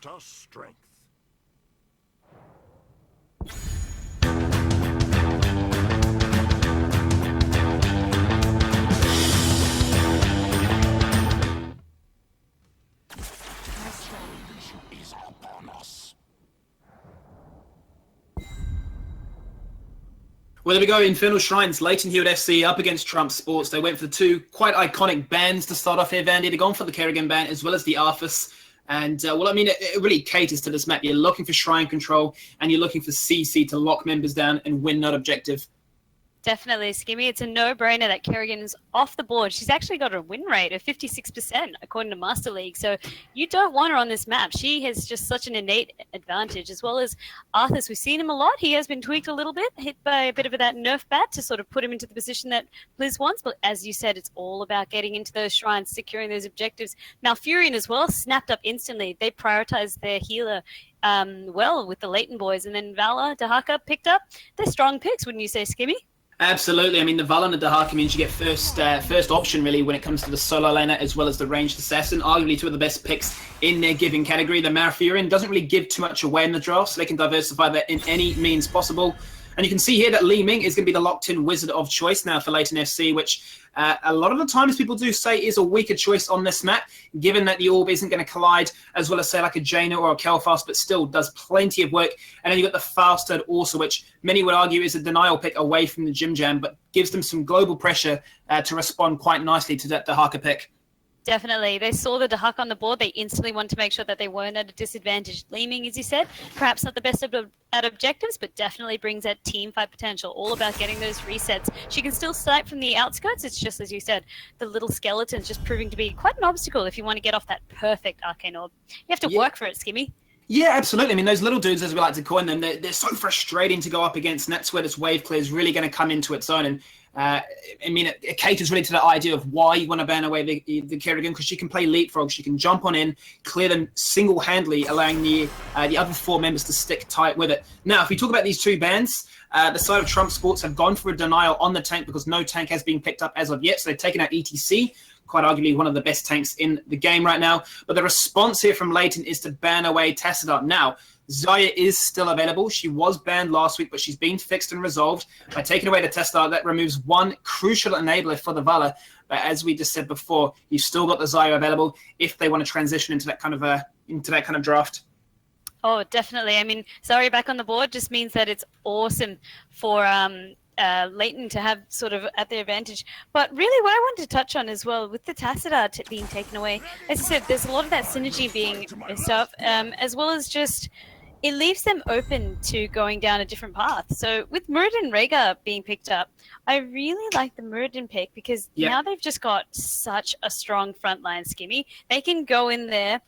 grant us strength. Is upon us. Well, there we go. Infernal Shrines, Lleyton Hewitt FC up against TrumpSports. They went for the two quite iconic bands to start off here, Vandy. They've gone for the Kerrigan band as well as the Arthas. And, well, I mean, it really caters to this map. You're looking for Shrine control, and you're looking for CC to lock members down and win that objective. Definitely, Skimmy. It's a no-brainer that Kerrigan's off the board. She's actually got a win rate of 56%, according to Master League. So you don't want her on this map. She has just such an innate advantage, as well as Arthas. We've seen him a lot. He has been tweaked a little bit, hit by a bit of that nerf bat to sort of put him into the position that Blizz wants. But as you said, it's all about getting into those shrines, securing those objectives. Malfurion as well snapped up instantly. They prioritized their healer well with the Lleyton boys. And then Valor, Dahaka picked up. They're strong picks, wouldn't you say, Skimmy? Absolutely. I mean, the Val and the Dahaka means you get first option, really, when it comes to the solo laner as well as the ranged assassin. Arguably two of the best picks in their given category. The Malfurion doesn't really give too much away in the draft, so they can diversify that in any means possible. And you can see here that Li Ming is going to be the locked-in wizard of choice now for Lleyton FC, which a lot of the times people do say is a weaker choice on this map, given that the orb isn't going to collide, as well as, say, like a Jaina or a Kelfast, but still does plenty of work. And then you've got the Falstad also, which many would argue is a denial pick away from the Jim Jam, but gives them some global pressure to respond quite nicely to that Dahaka pick. Definitely. They saw the Dahaka on the board. They instantly wanted to make sure that they weren't at a disadvantage. Li Ming, as you said, perhaps not the best at objectives, but definitely brings that team fight potential. All about getting those resets. She can still snipe from the outskirts. It's just, as you said, the little skeletons just proving to be quite an obstacle if you want to get off that perfect arcane orb. You have to work for it, Skimmy. Yeah, absolutely. I mean, those little dudes, as we like to coin them, they're so frustrating to go up against, and that's where this wave clear is really going to come into its own. And I mean, it caters really to the idea of why you want to ban away the Kerrigan, because she can play leapfrog. She can jump on in, clear them single-handedly, allowing the other four members to stick tight with it. Now, if we talk about these two bans, the side of TrumpSports have gone for a denial on the tank because no tank has been picked up as of yet, so they've taken out ETC. Quite arguably one of the best tanks in the game right now. But the response here from Lleyton is to ban away Tassadar. Now, Xayah is still available. She was banned last week, but she's been fixed and resolved. By taking away the Tassadar, that removes one crucial enabler for the Valor. But as we just said before, you've still got the Xayah available if they want to transition into that kind of draft. Oh, definitely. I mean, Xayah back on the board just means that it's awesome for Lleyton to have sort of at their advantage. But really what I wanted to touch on as well, with the Tassadar being taken away, as I said, there's a lot of that synergy being messed up, as well as just it leaves them open to going down a different path. So with Muradin Rhaegar being picked up, I really like the Muradin pick because now they've just got such a strong frontline, Skimmy. They can go in there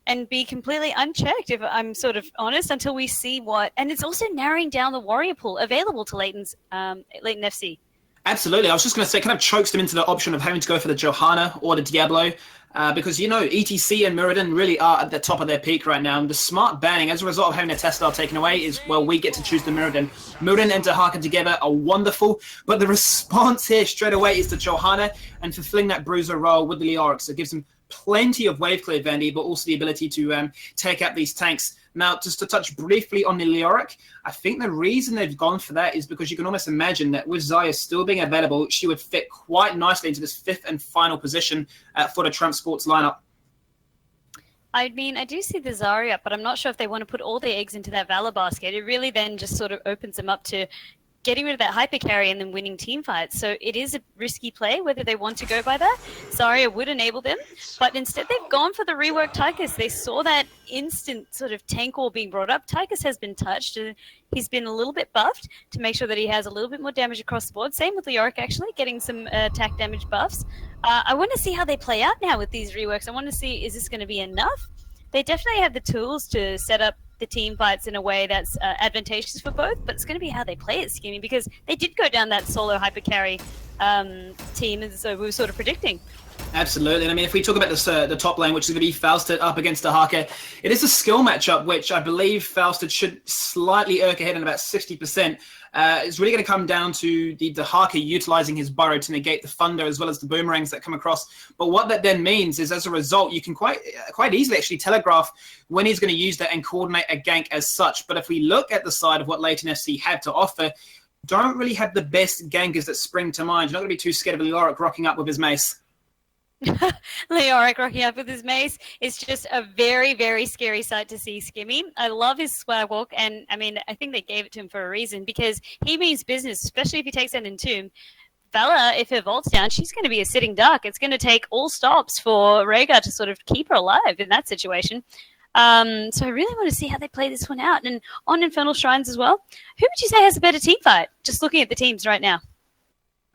and be completely unchecked, if I'm sort of honest, until we see what... And it's also narrowing down the warrior pool available to Lleyton FC. Absolutely. I was just going to say, kind of chokes them into the option of having to go for the Johanna or the Diablo, because, you know, ETC and Muradin really are at the top of their peak right now. And the smart banning, as a result of having a Tassadar taken away, is, well, we get to choose the Muradin. Muradin and Dahaka together are wonderful, but the response here straight away is to Johanna and fulfilling that bruiser role with the Leoric. So it gives them plenty of wave clear advantage, but also the ability to take out these tanks. Now, just to touch briefly on the Leoric, I think the reason they've gone for that is because you can almost imagine that with Xayah still being available, she would fit quite nicely into this fifth and final position for the TrumpSports lineup. I mean, I do see the Zarya, but I'm not sure if they want to put all their eggs into that Valor basket. It really then just sort of opens them up to getting rid of that hyper carry and then winning team fights. So it is a risky play whether they want to go by that. Zarya would enable them, but instead they've gone for the reworked Tychus. They saw that instant sort of tank wall being brought up. Tychus has been touched and he's been a little bit buffed to make sure that he has a little bit more damage across the board. Same with Leoric, actually, getting some attack damage buffs. I want to see how they play out now with these reworks. I want to see, is this going to be enough? They definitely have the tools to set up the team fights in a way that's advantageous for both, but it's going to be how they play it, Skimmy, because they did go down that solo hyper carry team, and so we were sort of predicting. Absolutely. And I mean, if we talk about this, the top lane, which is going to be Fausted up against Dahaka, it is a skill matchup, which I believe Fausted should slightly irk ahead in about 60%. It's really going to come down to the Dahaka utilizing his burrow to negate the thunder as well as the boomerangs that come across. But what that then means is, as a result, you can quite easily actually telegraph when he's going to use that and coordinate a gank as such. But if we look at the side of what Lleyton FC had to offer, don't really have the best gankers that spring to mind. You're not going to be too scared of Leoric rocking up with his mace. Leoric rocking up with his mace is just a very, very scary sight to see, Skimmy. I love his swag walk, and I mean, I think they gave it to him for a reason, because he means business, especially if he takes that Entomb. Vala, if her vault's down, she's going to be a sitting duck. It's going to take all stops for Rhaegar to sort of keep her alive in that situation. So I really want to see how they play this one out. And on Infernal Shrines as well, who would you say has a better team fight? Just looking at the teams right now.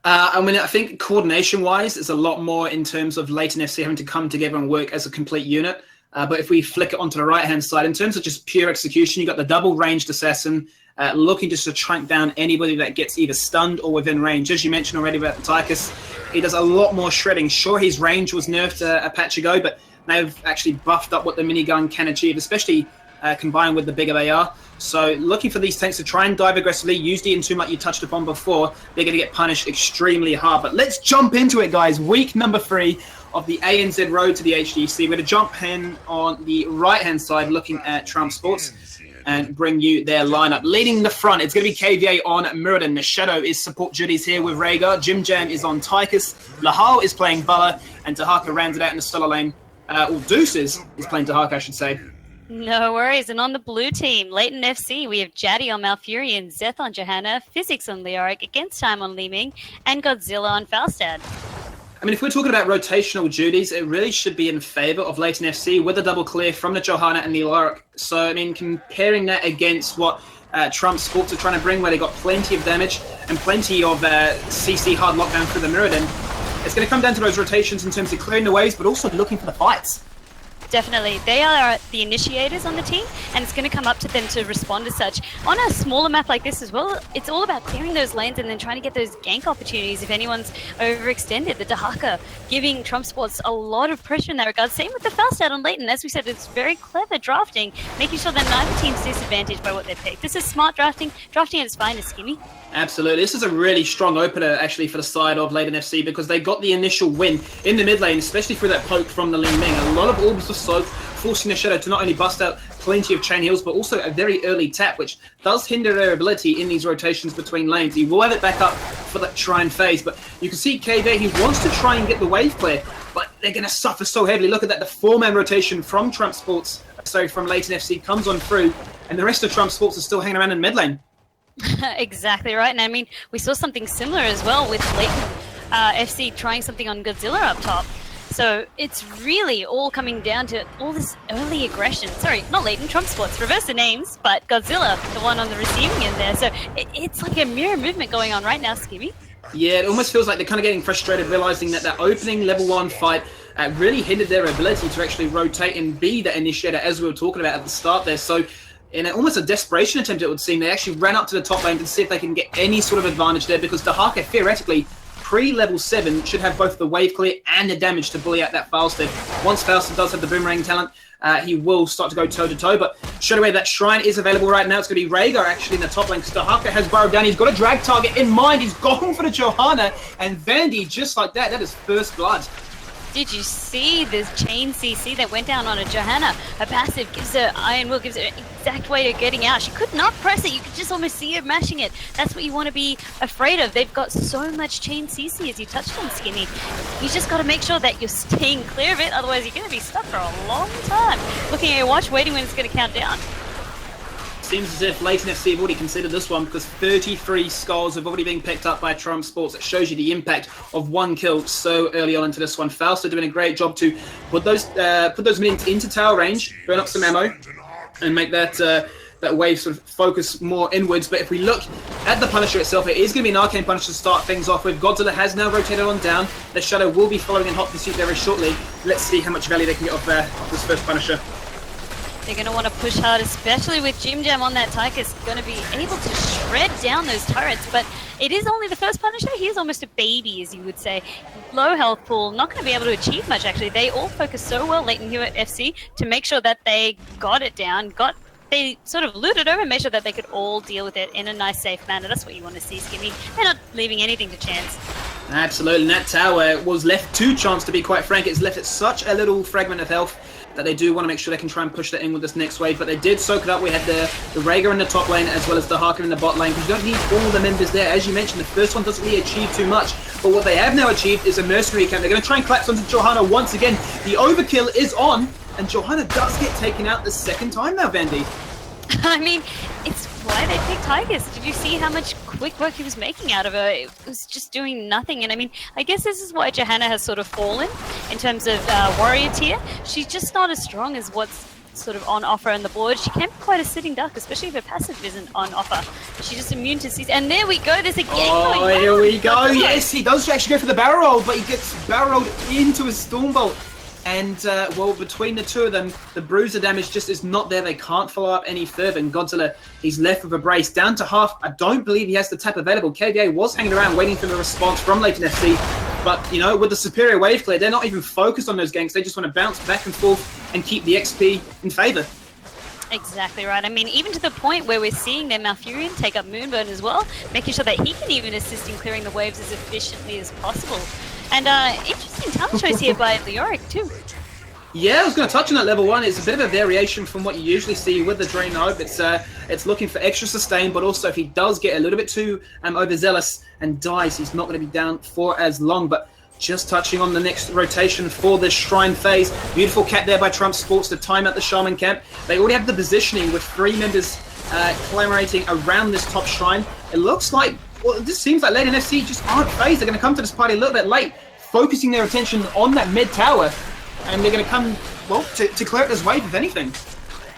I mean, I think coordination-wise, it's a lot more in terms of Lleyton FC having to come together and work as a complete unit. But if we flick it onto the right-hand side, in terms of just pure execution, you've got the double-ranged assassin looking just to track down anybody that gets either stunned or within range. As you mentioned already about Tychus, he does a lot more shredding. Sure, his range was nerfed a patch ago, but they've actually buffed up what the minigun can achieve, especially combined with the bigger they are. So looking for these tanks to try and dive aggressively, use the Entomb like you touched upon before, they're going to get punished extremely hard. But let's jump into it, guys. Week number 3 of the ANZ Road to the HDC. We're going to jump in on the right-hand side looking at TrumpSports and bring you their lineup. Leading the front, it's going to be KVA on Mirrodin. The Shadow is support duties here with Rhaegar. Jim Jam is on Tychus. Lahal is playing Vala, and Dahaka rounds it out in the solo lane. Or Deuces is playing Dahaka, I should say. No worries. And on the blue team, Lleyton FC, we have Jaddy on Malfurion, Zeth on Johanna, Physics on Leoric, Against Time on Li-Ming, and Godzilla on Falstad. I mean, if we're talking about rotational duties, it really should be in favour of Lleyton FC with a double clear from the Johanna and the Leoric. So, I mean, comparing that against what TrumpSports are trying to bring, where they got plenty of damage and plenty of CC hard lockdown through the Mirrodin, it's going to come down to those rotations in terms of clearing the waves, but also looking for the fights. Definitely. They are the initiators on the team, and it's going to come up to them to respond as such. On a smaller map like this as well, it's all about clearing those lanes and then trying to get those gank opportunities if anyone's overextended. The Dahaka giving TrumpSports a lot of pressure in that regard. Same with the Falstad on Lleyton. As we said, it's very clever drafting, making sure that neither team's disadvantaged by what they pick. This is smart drafting at its finest, Skimmy. Absolutely. This is a really strong opener, actually, for the side of Lleyton FC, because they got the initial win in the mid lane, especially through that poke from the Li-Ming. A lot of orbs of soak, forcing the Shadow to not only bust out plenty of chain heals, but also a very early tap, which does hinder their ability in these rotations between lanes. He will have it back up for that Shrine phase, but you can see KV, he wants to try and get the wave clear, but they're going to suffer so heavily. Look at that, the 4-man rotation from TrumpSports, from Lleyton FC comes on through, and the rest of TrumpSports is still hanging around in mid lane. Exactly right. And I mean, we saw something similar as well with Lleyton FC trying something on Godzilla up top. So it's really all coming down to all this early aggression. Sorry, not Lleyton, TrumpSports. Reverse the names, but Godzilla, the one on the receiving end there. So it's like a mirror movement going on right now, Skibby. Yeah, it almost feels like they're kind of getting frustrated, realizing that that opening level 1 fight really hindered their ability to actually rotate and be the initiator, as we were talking about at the start there. So in almost a desperation attempt, it would seem, they actually ran up to the top lane to see if they can get any sort of advantage there, because Dahaka, theoretically, pre-level 7, should have both the wave clear and the damage to bully out that Falstad. Once Falstad does have the boomerang talent, he will start to go toe-to-toe, but straight away, that Shrine is available right now. It's going to be Rhaegar, actually, in the top lane, because Dahaka has burrowed down. He's got a drag target in mind. He's going for the Johanna, and Vandy, just like that, that is first blood. Did you see this chain CC that went down on a Johanna? Her passive gives her Iron Will, gives her an exact way of getting out. She could not press it. You could just almost see her mashing it. That's what you want to be afraid of. They've got so much chain CC, as you touched on, Skinny. You just got to make sure that you're staying clear of it. Otherwise, you're going to be stuck for a long time. Looking at your watch, waiting when it's going to count down. Seems as if Lleyton FC have already considered this one, because 33 skulls have already been picked up by TrumpSports. It shows you the impact of 1 kill so early on into this one. Falstad doing a great job to put those minions into tower range, burn up some ammo, and make that wave sort of focus more inwards. But if we look at the Punisher itself, it is going to be an Arcane Punisher to start things off with. Godzilla has now rotated on down. The Shadow will be following in hot pursuit very shortly. Let's see how much value they can get off this first Punisher. They're going to want to push hard, especially with Jim Jam on that Tychus, going to be able to shred down those turrets. But it is only the first Punisher. He is almost a baby, as you would say. Low health pool, not going to be able to achieve much, actually. They all focus so well, Lleyton, Hewitt, FC, to make sure that they got it down, they sort of looted over and made sure that they could all deal with it in a nice, safe manner. That's what you want to see, Skimmy. They're not leaving anything to chance. Absolutely, and that tower was left to chance, to be quite frank. It's left at such a little fragment of health that they do want to make sure they can try and push that in with this next wave, but they did soak it up. We had the Rhaegar in the top lane as well as the Harker in the bot lane, because you don't need all the members there. As you mentioned, the first one doesn't really achieve too much, but what they have now achieved is a mercenary camp. They're going to try and collapse onto Johanna once again. The overkill is on, and Johanna does get taken out the second time now, Vandy. I mean, it's why they picked Tychus. Did you see how much quick work he was making out of her? It was just doing nothing. And I mean, I guess this is why Johanna has sort of fallen in terms of warrior tier. She's just not as strong as what's sort of on offer on the board. She can be quite a sitting duck, especially if her passive isn't on offer. She's just immune to season. And there we go. There's a game going. Here we go. Yes, he does actually go for the barrel roll, but he gets barrel rolled into his Stormbolt. And, well, between the two of them, the bruiser damage just is not there. They can't follow up any further. And Godzilla, he's left with a brace. Down to half. I don't believe he has the tap available. KDA was hanging around waiting for the response from Lleyton FC. But, you know, with the superior wave clear, they're not even focused on those ganks. They just want to bounce back and forth and keep the XP in favor. Exactly right. I mean, even to the point where we're seeing their Malfurion take up Moonburn as well, making sure that he can even assist in clearing the waves as efficiently as possible. And interesting talent choice here by Leoric too. Yeah, I was going to touch on that level 1. It's a bit of a variation from what you usually see with the Drain Hope. It's looking for extra sustain, but also if he does get a little bit too overzealous and dies, he's not going to be down for as long. But just touching on the next rotation for this Shrine phase. Beautiful cap there by TrumpSports to time out the Shaman camp. They already have the positioning with 3 members collaborating around this top Shrine. It looks like, well, this seems like Lleyton FC just aren't phased. They're going to come to this party a little bit late, focusing their attention on that mid tower. And they're going to come, well, to clear out this wave, if anything.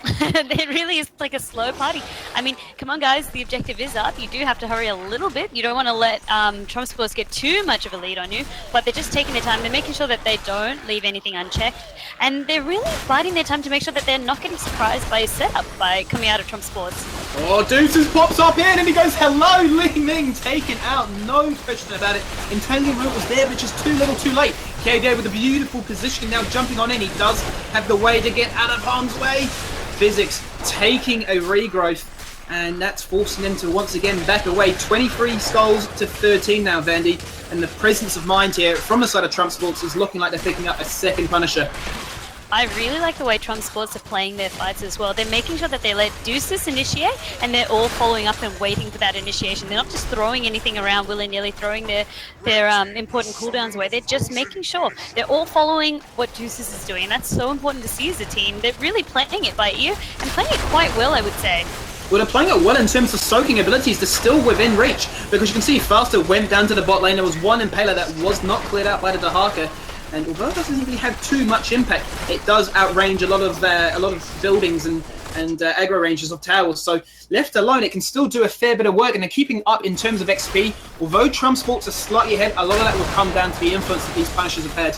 It really is like a slow party. I mean, come on, guys. The objective is up. You do have to hurry a little bit. You don't want to let TrumpSports get too much of a lead on you. But they're just taking their time. They're making sure that they don't leave anything unchecked. And they're really biding their time to make sure that they're not getting surprised by his setup by coming out of TrumpSports. Oh, Deuces pops up in and he goes, hello, Ling Ling, taken out. No question about it. Entangling route was there, but just too little too late. KD with a beautiful positioning now, jumping on in. He does have the way to get out of harm's way. Physics taking a regrowth, and that's forcing them to once again back away. 23 skulls to 13 now, Vandy, and the presence of mind here from the side of TrumpSports is looking like they're picking up a second Punisher. I really like the way TrumpSports are playing their fights as well. They're making sure that they let Deuces initiate, and they're all following up and waiting for that initiation. They're not just throwing anything around willy-nilly, throwing their important cooldowns away. They're just making sure they're all following what Deuces is doing. And that's so important to see as a team. They're really playing it by ear and playing it quite well, I would say. Well, they're playing it well in terms of soaking abilities. They're still within reach, because you can see Faster went down to the bot lane. There was one Impaler that was not cleared out by the Dahaka. And although it doesn't really have too much impact, it does outrange a lot of buildings and aggro ranges of towers. So left alone, it can still do a fair bit of work, and they're keeping up in terms of XP. Although TrumpSports are slightly ahead, a lot of that will come down to the influence that these Punishers have had.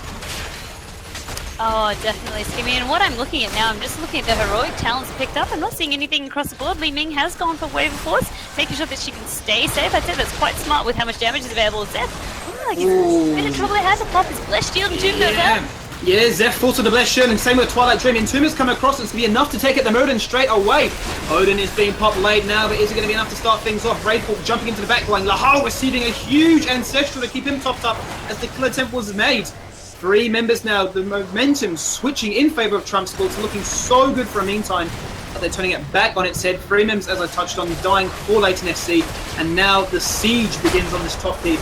Oh, definitely, Skimmy. And what I'm looking at now, I'm just looking at the heroic talents picked up. I'm not seeing anything across the board. Li Ming has gone for Wave of Force, making sure that she can stay safe. I'd say that's quite smart with how much damage is available with Zeph. Like he's in a bit of trouble. It has to pop his Blessed Shield and Tomb goes out. Yeah, Zeph falls to the Blessed Shield, and same with Twilight Dream. And Tomb has come across, and it's going to be enough to take out the Odin straight away. Odin is being popped late now, but is it going to be enough to start things off? Raidfall jumping into the back line. Lahal receiving a huge Ancestral to keep him topped up as the Killer Temple is made. 3 members now. The momentum switching in favor of TrumpSports, looking so good for a meantime. But they're turning it back on its head. 3 members, as I touched on, dying for Lleyton FC. And now the siege begins on this top tier.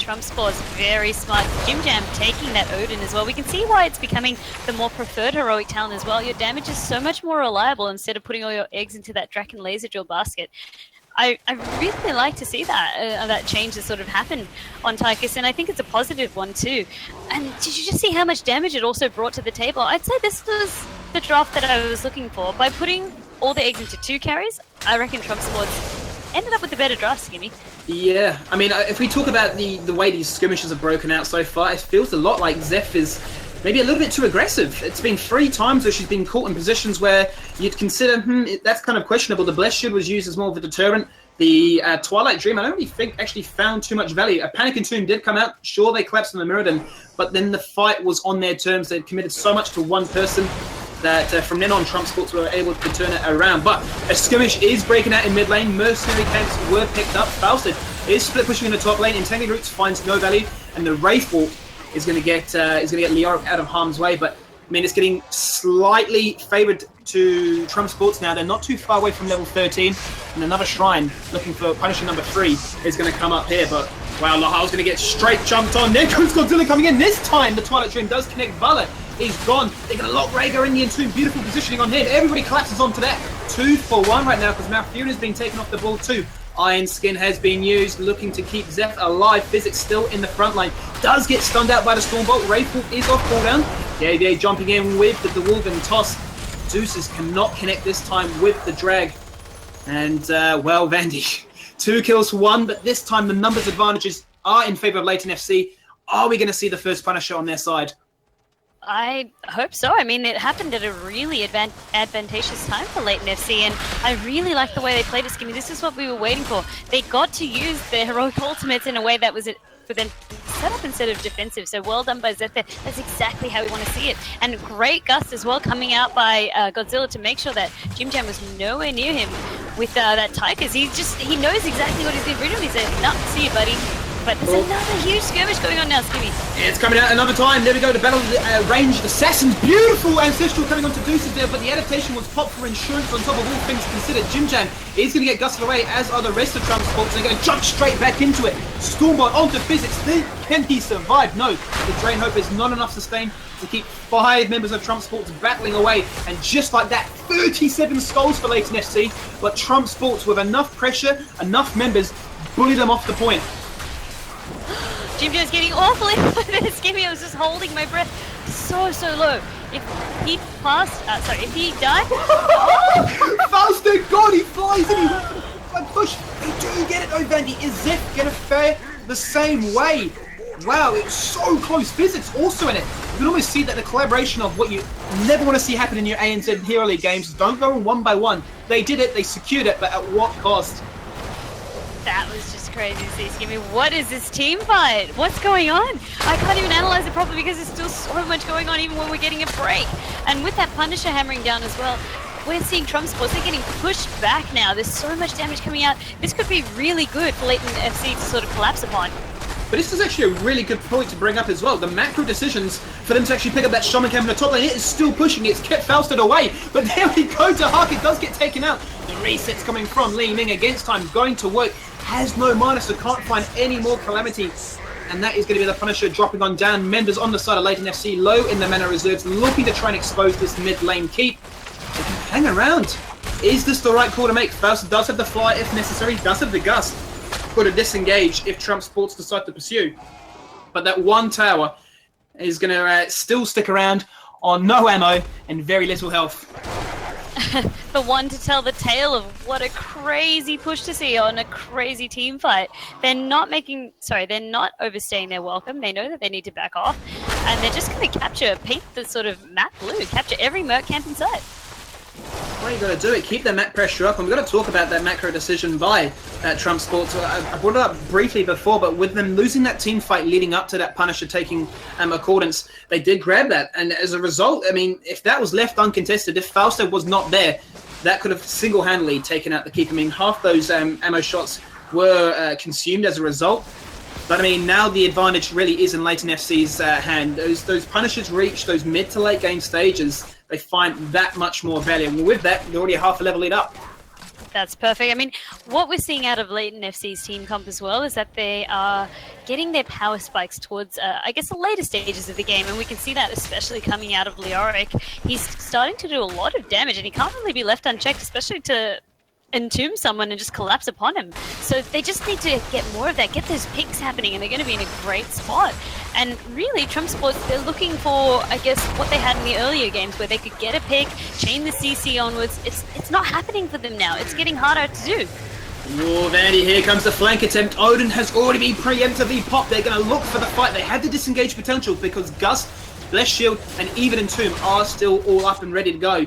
TrumpSports very smart. Jim Jam taking that Odin as well. We can see why it's becoming the more preferred heroic talent as well. Your damage is so much more reliable instead of putting all your eggs into that Draken Laser Drill basket. I really like to see that change has sort of happened on Tychus, and I think it's a positive one too. And did you just see how much damage it also brought to the table? I'd say this was the draft that I was looking for. By putting all the eggs into 2 carries, I reckon TrumpSports ended up with a better draft, Skimmy. Yeah, I mean, if we talk about the way these skirmishes are broken out so far, it feels a lot like Zeph is maybe a little bit too aggressive. It's been 3 times where she's been caught in positions where you'd consider, that's kind of questionable. The Blessed Shield was used as more of a deterrent. The Twilight Dream, I don't really think actually found too much value. A Panic Entomb did come out. Sure, they collapsed on the Mirrodin, but then the fight was on their terms. They'd committed so much to one person that from then on, TrumpSports were able to turn it around. But a skirmish is breaking out in mid lane. Mercenary camps were picked up. Fausted is split pushing in the top lane. Entangled Roots finds no value, and the Wraithwalk is going to get Leoric out of harm's way. But I mean, it's getting slightly favoured to TrumpSports now. They're not too far away from level 13, and another shrine looking for Punisher number 3 is going to come up here. But wow, Lahal's going to get straight jumped on. There comes Godzilla coming in. This time, the Twilight Dream does connect. Vala is gone. They're going to lock Rhaegar in the Entomb. Beautiful positioning on him. Everybody collapses onto that. 2 for 1 right now because Malfurion has been taken off the ball too. Iron Skin has been used, looking to keep Zeph alive. Physics still in the front line. Does get stunned out by the Stormbolt. Wraithwalk is off cooldown. Yeah, jumping in with the Dwarven toss. Zeus's cannot connect this time with the drag. And, well, Vandy, 2 kills for 1, but this time the numbers advantages are in favour of Lleyton FC. Are we going to see the first Punisher on their side? I hope so. I mean, it happened at a really advantageous time for Lleyton FC, and I really like the way they played it, Skimmy. This is what we were waiting for. They got to use their heroic ultimates in a way that was for them set up instead of defensive. So well done by Zeph there. That's exactly how we want to see it. And great gust as well coming out by Godzilla to make sure that Jim Jam was nowhere near him with that Tigers. He knows exactly what he's been rid of. He said, "No, see you, buddy." But there's another huge skirmish going on now, Skimmy. It's coming out another time. There we go, to battle the ranged assassins. Beautiful Ancestral coming onto Deuces there, but the adaptation was popped for insurance on top of all things considered. Jim Jam is going to get gusted away, as are the rest of TrumpSports. They're going to jump straight back into it. Stormbot onto Physics. Can he survive? No. The Drain Hope is not enough sustain to keep 5 members of TrumpSports battling away. And just like that, 37 skulls for Lleyton FC. But TrumpSports, with enough pressure, enough members, bully them off the point. Jim Joe's getting awfully this. Skimmy, I was just holding my breath so low. If he passed, if he died. Faster, God, he flies and he went for the push. They do get it though, Vandy. Is Zeph going to fare the same way? Wow, it's so close. Physics also in it. You can almost see that the collaboration of what you never want to see happen in your ANZ Hero League games. Don't go one by one. They did it, they secured it, but at what cost? That was just crazy to see, Skimmy. What is this team fight? What's going on? I can't even analyze it properly because there's still so much going on even when we're getting a break. And with that Punisher hammering down as well, we're seeing TrumpSports, they're getting pushed back now. There's so much damage coming out. This could be really good for Lleyton FC to sort of collapse upon. But this is actually a really good point to bring up as well. The macro decisions for them to actually pick up that Shaman Camp in the top lane, it is still pushing. It's kept Fausted away. But there we go. Dahak, it does get taken out. The resets coming from Li Ming against time, going to work. Has no mana, so can't find any more Calamity. And that is going to be the Punisher dropping on down. Members on the side of Lleyton FC, low in the mana reserves, looking to try and expose this mid lane keep. They can hang around. Is this the right call to make? Fausted does have the fly if necessary, does have the gust. Could have disengaged if TrumpSports decide to pursue. But that one tower is going to still stick around on no ammo and very little health. The one to tell the tale of what a crazy push to see on a crazy team fight. They're not overstaying their welcome. They know that they need to back off, and they're just going to paint the sort of map blue, capture every merc camp inside. What are you going to do? It keep the map pressure up. I'm going to talk about that macro decision by TrumpSports. I brought it up briefly before, but with them losing that team fight leading up to that Punisher taking Accordance, they did grab that. And as a result, I mean, if that was left uncontested, if Fausted was not there, that could have single-handedly taken out the keep. I mean, half those ammo shots were consumed as a result. But I mean, now the advantage really is in Lleyton FC's hand. Those Punishers reach those mid to late game stages, they find that much more value. And with that, they're already half a level lead up. That's perfect. I mean, what we're seeing out of Lleyton FC's team comp as well is that they are getting their power spikes towards, I guess, the later stages of the game. And we can see that especially coming out of Leoric. He's starting to do a lot of damage, and he can't really be left unchecked, especially to entomb someone and just collapse upon him. So they just need to get more of that, get those picks happening, and they're going to be in a great spot. And really, TrumpSports, they're looking for, I guess, what they had in the earlier games where they could get a pick, chain the CC onwards. It's not happening for them now. It's getting harder to do. Oh, Vandy, here comes the flank attempt. Odin has already been preemptively popped. They're going to look for the fight. They had the disengage potential because Gust Bless Shield and even Entomb are still all up and ready to go.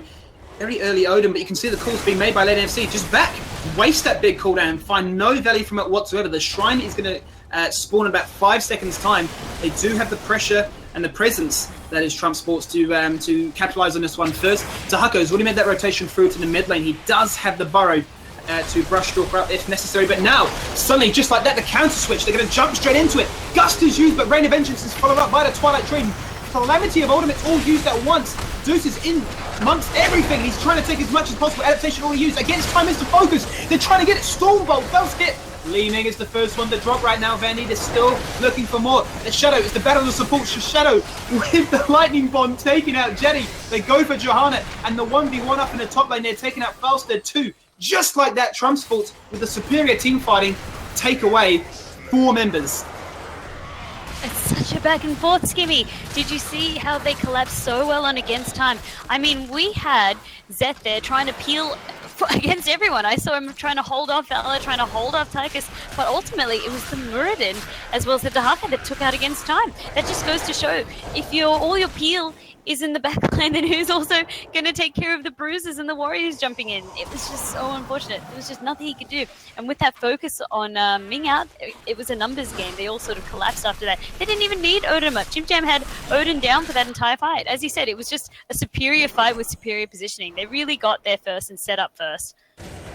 Very early Odin, but you can see the calls being made by Lleyton FC. Just back, waste that big cooldown, find no value from it whatsoever. The Shrine is going to spawn in about 5 seconds time. They do have the pressure and the presence that is TrumpSports to capitalize on this one first. Tahako's already made that rotation through to the mid lane. He does have the burrow to brush Stalker up if necessary, but now, suddenly, just like that, the counter switch, they're going to jump straight into it. Gust is used, but Rain of Vengeance is followed up by the Twilight Dream. Calamity of Ultimate's all used at once. Deuce is in amongst everything. He's trying to take as much as possible. Adaptation already used. Against time is to focus. They're trying to get it. Stormbolt, first hit. Leaning is the first one to drop right now. Vandy is still looking for more. The Shadow is the battle of support. Shadow with the Lightning Bomb taking out Jetty. They go for Johanna and the 1v1 up in the top lane. They're taking out Falstead too. Just like that, TrumpSports with the superior team fighting take away 4 members. It's such a back and forth, Skimmy. Did you see how they collapsed so well on against time? I mean, we had Zeth there trying to peel against everyone. I saw him trying to hold off Vala, trying to hold off Tychus, but ultimately it was the Muradin as well as the Dahaka that took out against time. That just goes to show, if all your peel is in the back line, then who's also going to take care of the bruises and the warriors jumping in? It was just so unfortunate. There was just nothing he could do. And with that focus on Ming out, it was a numbers game. They all sort of collapsed after that. They didn't even need Odin much. Jim Jam had Odin down for that entire fight. As you said, it was just a superior fight with superior positioning. They really got there first and set up first.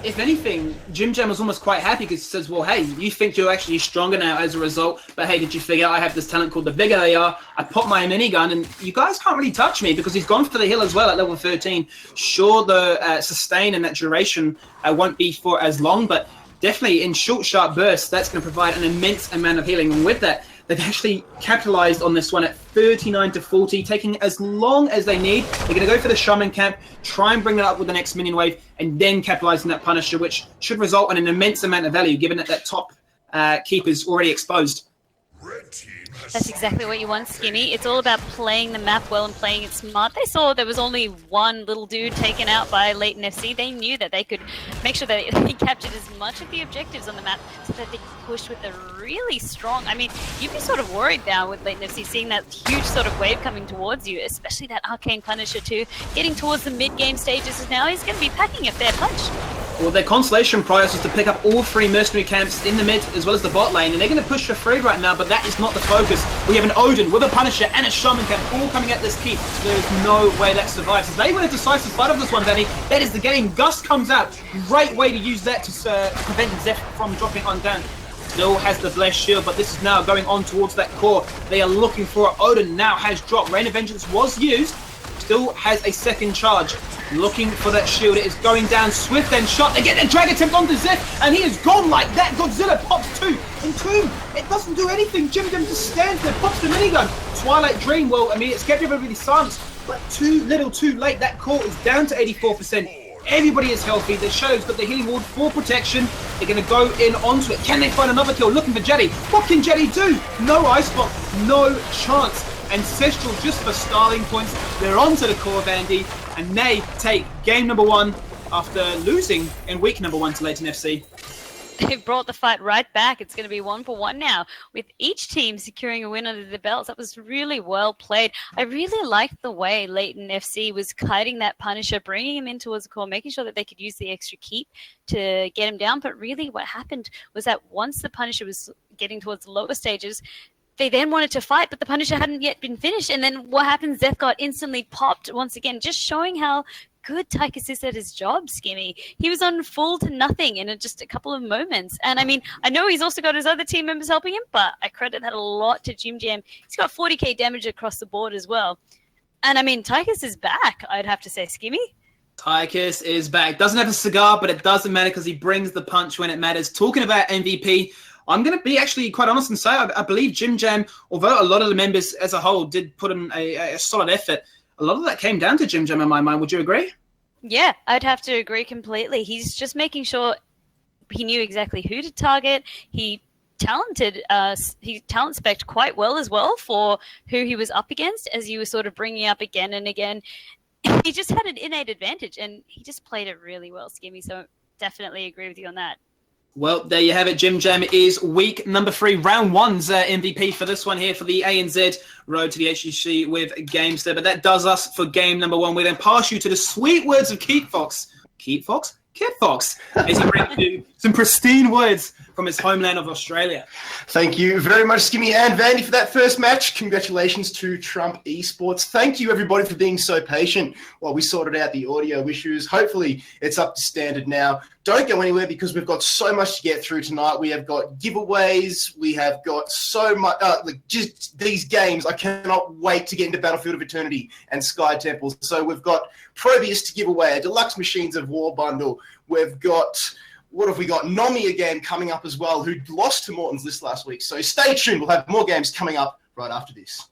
If anything, Jim Jam was almost quite happy because he says, well, hey, you think you're actually stronger now as a result, but hey, did you figure out I have this talent called the bigger they are? I pop my minigun and you guys can't really touch me because he's gone for the hill as well at level 13. Sure, the sustain and that duration won't be for as long, but definitely in short, sharp bursts, that's going to provide an immense amount of healing. And with that, they've actually capitalized on this one at 39 to 40, taking as long as they need. They're going to go for the Shaman Camp, try and bring it up with the next minion wave, and then capitalize on that Punisher, which should result in an immense amount of value, given that that top keep is already exposed. That's exactly what you want, Skinny. It's all about playing the map well and playing it smart. They saw there was only one little dude taken out by Lleyton FC. They knew that they could make sure that they captured as much of the objectives on the map so that they could push with a really strong... I mean, you'd be sort of worried now with Lleyton FC seeing that huge sort of wave coming towards you, especially that Arcane Punisher too. Getting towards the mid-game stages now, he's going to be packing a fair punch. Well, their consolation prize was to pick up all 3 mercenary camps in the mid as well as the bot lane, and they're going to push for free right now, but that is not the focus. We have an Odin with a Punisher and a Shaman camp all coming at this keep. There's no way that survives. They win a decisive fight of this one, Danny. That is the game. Gust comes out. Great way to use that to prevent Zeph from dropping on down. Still has the Blessed Shield, but this is now going on towards that core. They are looking for it. Odin now has dropped. Rain of Vengeance was used. Still has a second charge. Looking for that shield. It is going down. Swift and shot. They get the drag attempt onto Zeph, and he is gone like that. Godzilla pops 2. Entomb. It doesn't do anything. Jim just stands there, pops the minigun. Twilight Dream. Well, I mean, it's kept everybody silenced, but too little too late. That core is down to 84%. Everybody is healthy. The Shadow's got the healing ward for protection. They're going to go in onto it. Can they find another kill? Looking for Jetty. What can Jetty do? No ice block. No chance. Ancestral just for Starling points. They're onto the core, Vandy, and they take game number 1 after losing in week number 1 to Lleyton FC. They've brought the fight right back. It's going to be 1-for-1 now, with each team securing a win under the belts. That was really well played. I really liked the way Lleyton FC was kiting that Punisher, bringing him in towards the core, making sure that they could use the extra keep to get him down. But really what happened was that once the Punisher was getting towards the lower stages, they then wanted to fight, but the Punisher hadn't yet been finished. And then what happened? Zeth got instantly popped once again, just showing how good Tychus is at his job, Skimmy. He was on full to nothing in just a couple of moments. And I mean, I know he's also got his other team members helping him, but I credit that a lot to Jim Jam. He's got 40k damage across the board as well. And I mean, Tychus is back, I'd have to say, Skimmy. Tychus is back. Doesn't have a cigar, but it doesn't matter because he brings the punch when it matters. Talking about MVP, I'm going to be actually quite honest and say I believe Jim Jam, although a lot of the members as a whole did put in a solid effort, a lot of that came down to Jim Jam in my mind. Would you agree? Yeah, I'd have to agree completely. He's just making sure he knew exactly who to target. He talent spec'd quite well as well for who he was up against, as you were sort of bringing up again and again. He just had an innate advantage, and he just played it really well, Skimmy, so definitely agree with you on that. Well, there you have it. Jim Jam is week number 3, round 1's MVP for this one here for the ANZ Road to the HGC with Gamester. But that does us for game number 1. We then pass you to the sweet words of Kit Fox, as he brings you some pristine words from his homeland of Australia. Thank you very much, Skimmy and Vandy, for that first match. Congratulations to Trump Esports. Thank you, everybody, for being so patient while we sorted out the audio issues. Hopefully, it's up to standard now. Don't go anywhere because we've got so much to get through tonight. We have got giveaways. We have got so much, just these games. I cannot wait to get into Battlefield of Eternity and Sky Temples. So we've got Probius to give away, a Deluxe Machines of War bundle. We've got, what have we got? Nomi again coming up as well, who lost to Morton's this last week. So stay tuned. We'll have more games coming up right after this.